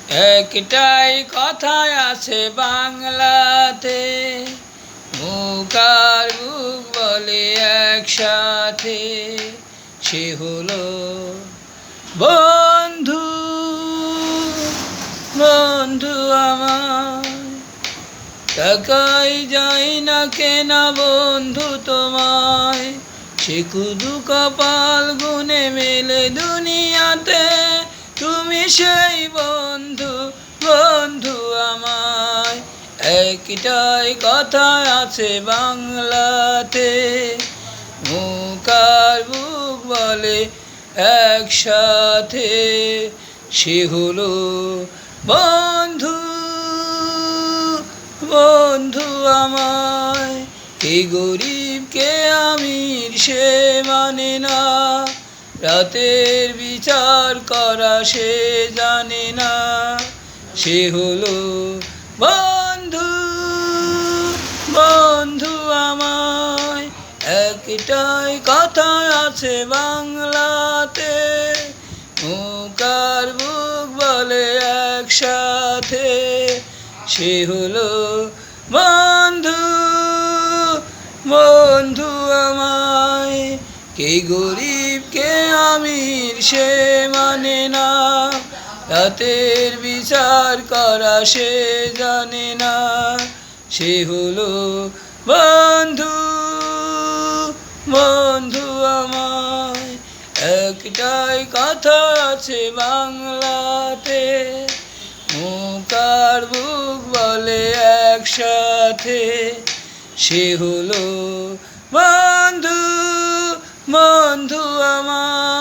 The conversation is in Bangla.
একটাই কথাই আছে বাংলাতে, মুখ আর বুক বলে একসাথে, সে হলো বন্ধু। বন্ধু আমার টাকাই যায় না কেনা বন্ধু তোমায়, সে শুধু কপাল গুনে মেলে দুনিয়াতে, তুমি সেই বন্ধু। বন্ধু আমায় একটাই কথা আছে বাংলাতে, মুখ আর বুক বলে একসাথে, সে হলো বন্ধু। বন্ধু আমায় কে গরিব কে আমির সে মানে না, রাতের বিচার করা সে জানে না, সে হলো বন্ধু। বন্ধু আমায় একটাই কথা আছে বাংলাতে, মুখ আর বুক বলে একসাথে, সে হলো বন্ধু। বন্ধু আমায় কে গরিব কে আমির সে মানে না, রাতের বিচার করা সে জানে না, সে হলো বন্ধু। বন্ধু আমায় একটাই কথা আছে বাংলাতে, মুখ আর বুক বলে একসাথে, সে হলো বন্ধু। বন্ধু আমার।